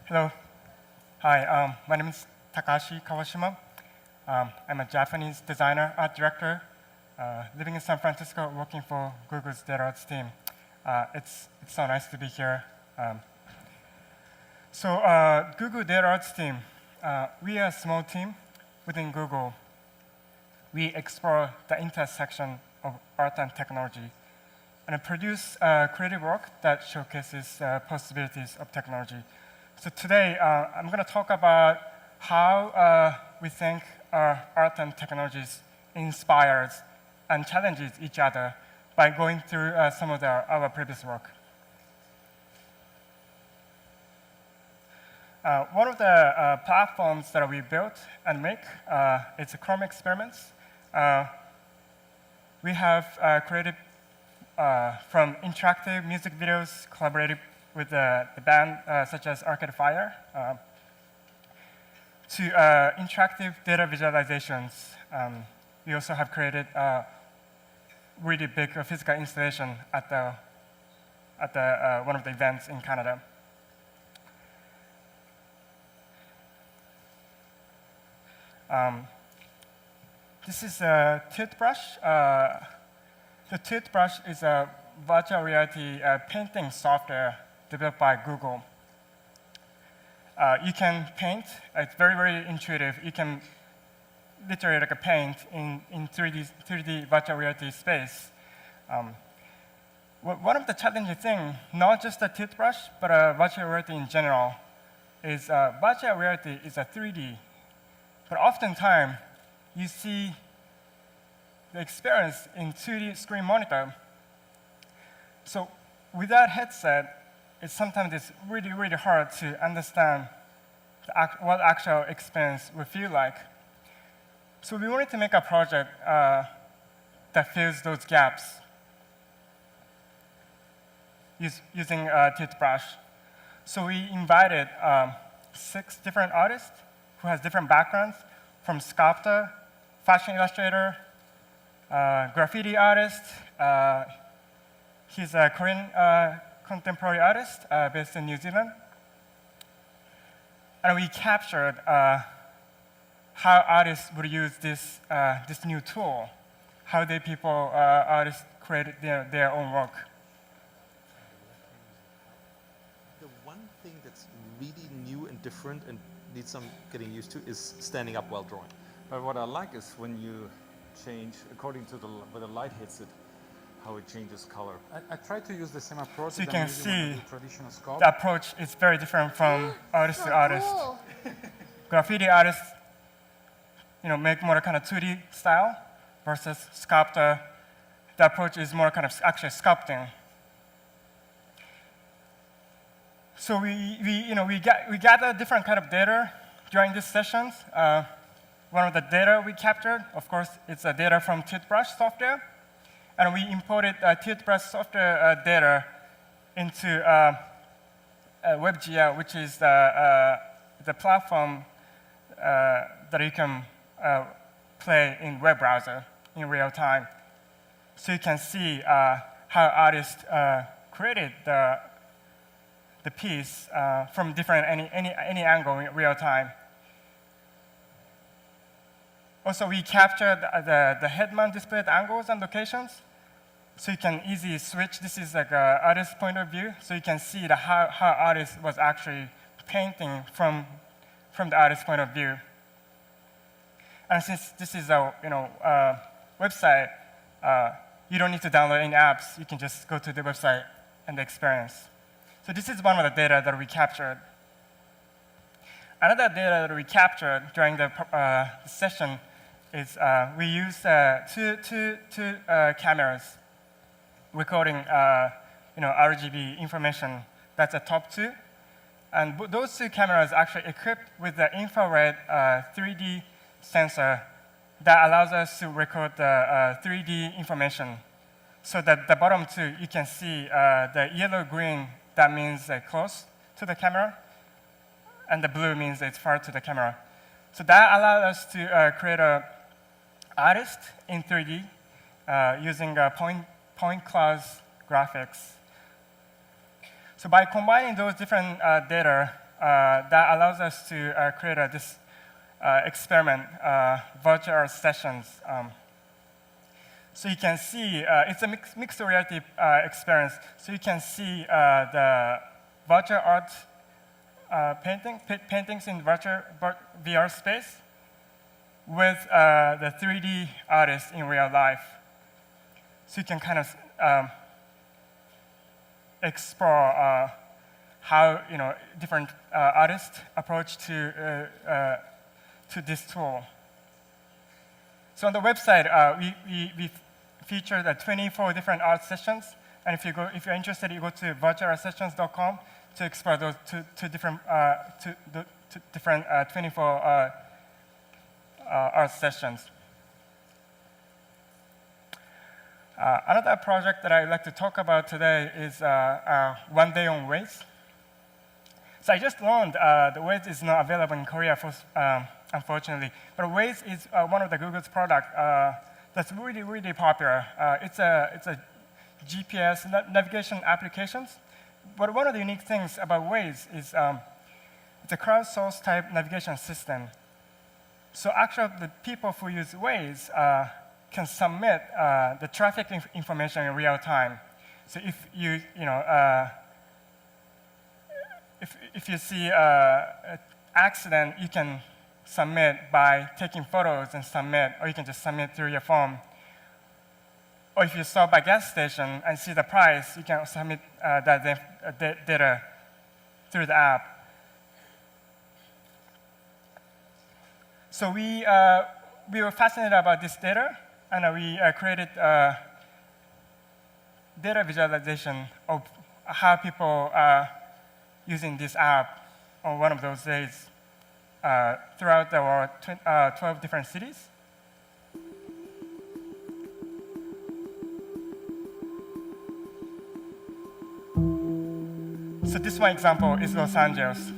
Hello. Hi, my name is Takashi Kawashima. I'm a Japanese designer, art director, living in San Francisco, working for Google's Data Arts team. It's so nice to be here. Google Data Arts team, we are a small team within Google. We explore the intersection of art and technology and produce creative work that showcases possibilities of technology. So today, I'm going to talk about how we think art and technologies inspires and challenges each other by going through some of our previous work. One of the platforms that we built and make is Chrome Experiments. We have created from interactive music videos, collaborated with the band such as Arcade Fire, to interactive data visualizations. We also have created a really big physical installation at one of the events in Canada. This is a toothbrush. The toothbrush is a virtual reality painting software developed by Google. You can paint. It's very, very intuitive. You can literally paint in 3D virtual reality space. One of the challenging things, not just the toothbrush, but virtual reality in general, is virtual reality is a 3D. But oftentimes, you see the experience in 2D screen monitor. So without headset, sometimes it's really, really hard to understand what actual experience would feel like. So we wanted to make a project that fills those gaps using a toothbrush. So we invited 6 different artists who has different backgrounds, from sculptor, fashion illustrator, graffiti artist. He's a Korean contemporary artist based in New Zealand. And we captured how artists would use this new tool, how artists created their own work. The one thing that's really new and different and needs some getting used to is standing up while drawing. But what I like is when you change, according to where the light hits it, how it changes color. I try to use the same approach. So you can see traditional sculpt. the approach is very different from artist to artist. Cool. Graffiti artists, make more kind of 2D style, versus sculptor, the approach is more kind of actually sculpting. So we gather different kind of data during these sessions. One of the data we captured, of course, it's the data from toothbrush software. And we imported toothbrush software data into WebGL, which is the platform that you can play in web browser in real time. So you can see how artists created the piece from different any angle in real time. Also, we captured the head-mount display angles and locations, so you can easily switch. This is like an artist's point of view, so you can see how artist was actually painting from the artist's point of view. And since this is a website, you don't need to download any apps. You can just go to the website and the experience. So this is one of the data that we captured. Another data that we captured during the session is we used two cameras recording RGB information. That's the top two. And those two cameras are actually equipped with the infrared 3D sensor that allows us to record the 3D information. So that the bottom two, you can see the yellow-green, that means close to the camera, and the blue means it's far to the camera. So that allowed us to create an artist in 3D using point cloud graphics. So by combining those different data, that allows us to create this experiment, virtual art sessions. So you can see, it's a mixed reality experience. So you can see the virtual art paintings in virtual VR space with the 3D artists in real life. So you can kind of explore how different artists approach to this tool. So on the website, we featured 24 different art sessions, and if you're interested, you go to virtualartsessions.com to explore those two different 24 art sessions. Another project that I'd like to talk about today is One Day on Waze. So I just learned the Waze is not available in Korea, unfortunately. But Waze is one of the Google's product that's really, really popular. It's a GPS navigation applications. But one of the unique things about Waze is it's a crowdsourced type navigation system. So actually, the people who use Waze can submit the traffic information in real time. So if if you see an accident, you can submit by taking photos and submit, or you can just submit through your phone. Or if you stop by a gas station and see the price, you can submit that data through the app. So we were fascinated about this data, and we created data visualization of how people are using this app on one of those days throughout the world, 12 different cities. So this one example is Los Angeles.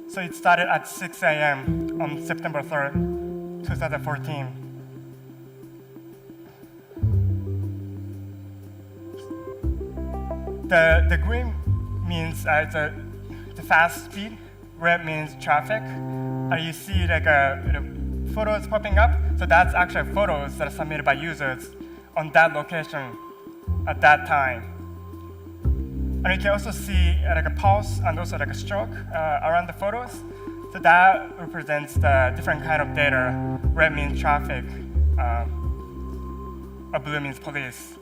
So it started at 6 a.m. on September 3rd, 2014. The green means it's the fast speed. Red means traffic. You see like photos popping up. So that's actually photos that are submitted by users on that location at that time. And you can also see like a pulse and also like a stroke around the photos. So that represents the different kind of data. Red means traffic, or blue means police.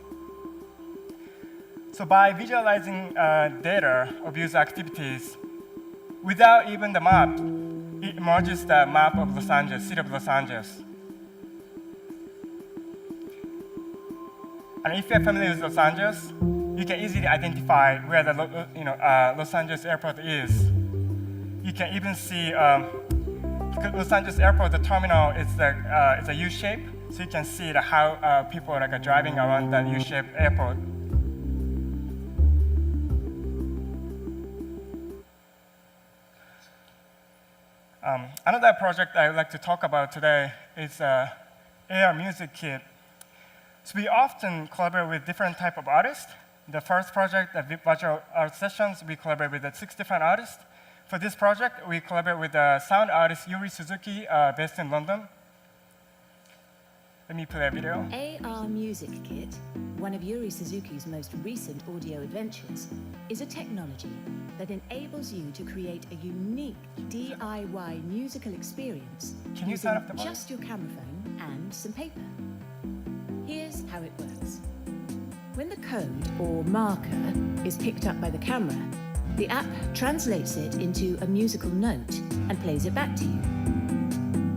So by visualizing data of user activities, without even the map, it emerges the map of Los Angeles, city of Los Angeles. And if you're familiar with Los Angeles, you can easily identify where the Los Angeles airport is. You can even see Los Angeles airport, the terminal is a U shape, so you can see how people are driving around that U-shaped airport. Another project I would like to talk about today is AR Music Kit. So we often collaborate with different type of artists. The first project, the virtual art sessions, we collaborate with 6 different artists. For this project, we collaborate with sound artist Yuri Suzuki, based in London. Let me play a video. AR Music Kit, one of Yuri Suzuki's most recent audio adventures, is a technology that enables you to create a unique DIY musical experience Can you using turn up the volume? just your camera phone and some paper. Here's how it works. When the code or marker is picked up by the camera, The app translates it into a musical note and plays it back to you.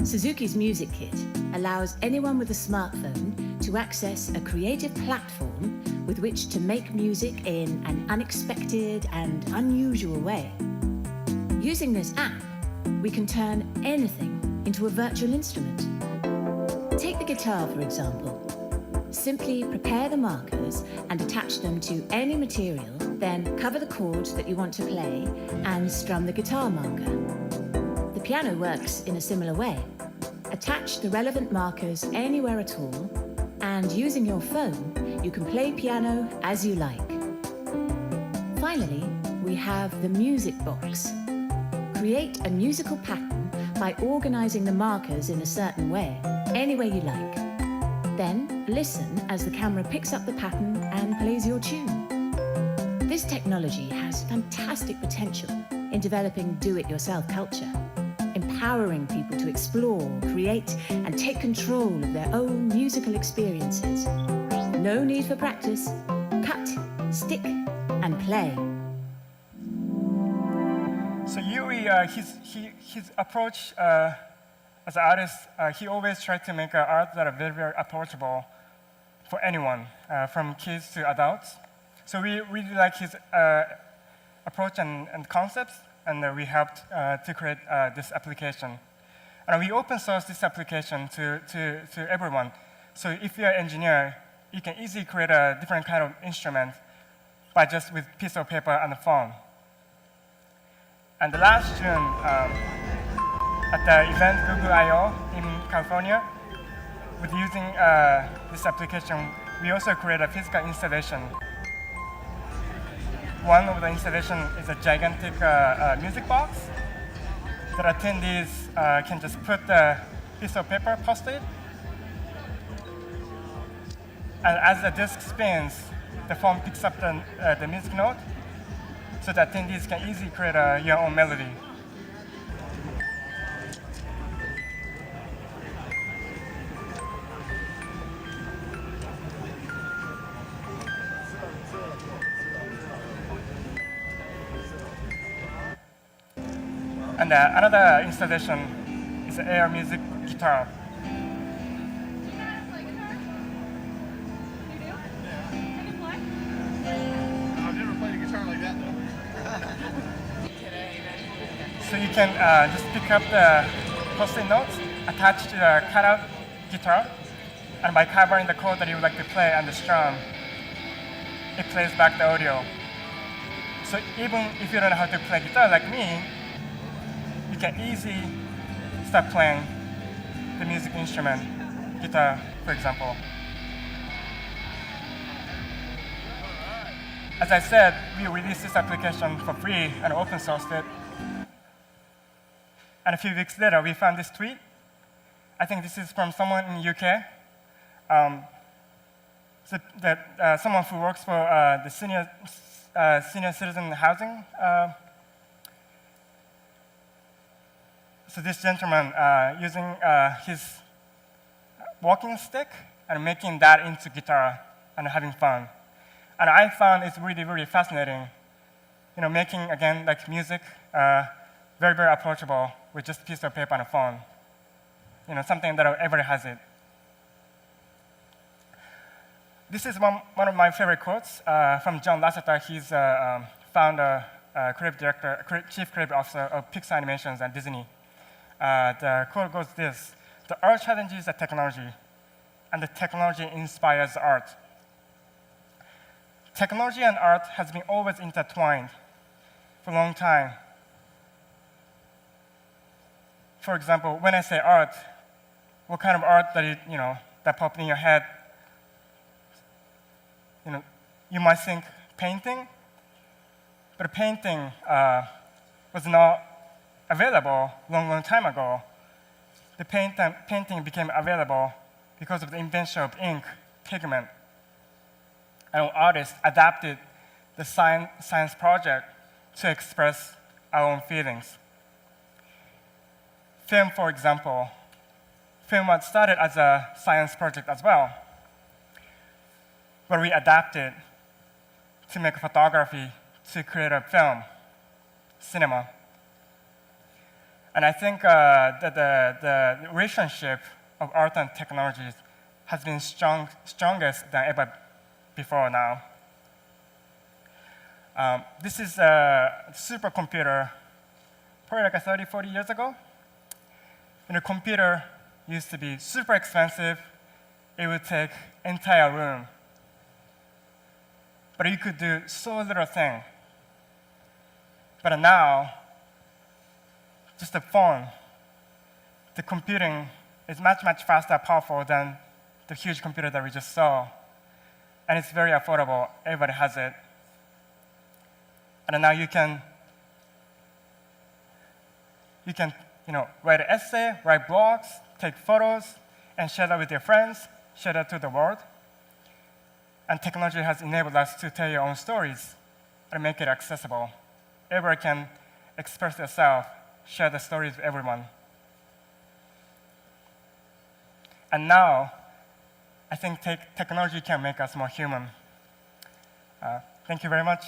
Suzuki's Music Kit allows anyone with a smartphone to access a creative platform with which to make music in an unexpected and unusual way. Using this app, we can turn anything into a virtual instrument. Take the guitar, for example. Simply prepare the markers and attach them to any material, then cover the chords that you want to play and strum the guitar marker. The piano works in a similar way. Attach the relevant markers anywhere at all, and using your phone, you can play piano as you like. Finally, we have the music box. Create a musical pattern by organizing the markers in a certain way, any way you like. Then listen as the camera picks up the pattern and plays your tune. This technology has fantastic potential in developing do-it-yourself culture, empowering people to explore, create, and take control of their own musical experiences. No need for practice. Cut, stick, and play. So Yui, his approach as an artist, he always tried to make art that are very, very approachable for anyone, from kids to adults. So we really like his approach and concepts, and we helped to create this application. And we open source this application to everyone. So if you're an engineer, you can easily create a different kind of instrument by just with piece of paper and a phone. And the last June, at the event Google I/O in California, with using this application, we also create a physical installation. One of the installation is a gigantic music box that attendees can just put the piece of paper, post-it, and as the disc spins, the phone picks up the music note, so that attendees can easily create your own melody. And another installation is an air music guitar. I've never played a guitar like that though. So you can just pick up the post-it notes attached to the cutout guitar, and by covering the chord that you would like to play and the strum, it plays back the audio. So even if you don't know how to play guitar like me, you can easily start playing the music instrument, guitar, for example. As I said, we released this application for free and open sourced it. And a few weeks later, we found this tweet. I think this is from someone in the UK. Someone who works for the senior citizen housing. So this gentleman using his walking stick and making that into guitar and having fun. And I found it's really, really fascinating. You know, making, again, like music, very, very approachable with just a piece of paper and a phone. You know, something that everybody has it. This is one of my favorite quotes from John Lasseter. He's founder, creative director, chief creative officer of Pixar Animations and Disney. The quote goes this: "The art challenges the technology, and the technology inspires art." Technology and art has been always intertwined for a long time. For example, when I say art, what kind of art that popped in your head? You know, you might think painting, but painting was not available long time ago. The painting became available because of the invention of ink, pigment. And artists adapted the science project to express our own feelings. Film, for example, film was started as a science project as well, but we adapted to make photography to create a film cinema. And I think that the relationship of art and technology has been strongest than ever before now. This is a supercomputer, probably like 30, 40 years ago. When a computer used to be super expensive, it would take entire room. But you could do so little thing. But now, just the phone, the computing is much, much faster, powerful than the huge computer that we just saw. And it's very affordable. Everybody has it. And now you can write an essay, write blogs, take photos, and share that with your friends, share that to the world. And technology has enabled us to tell your own stories and make it accessible. Everyone can express themselves, share the stories with everyone. And now, I think technology can make us more human. Thank you very much.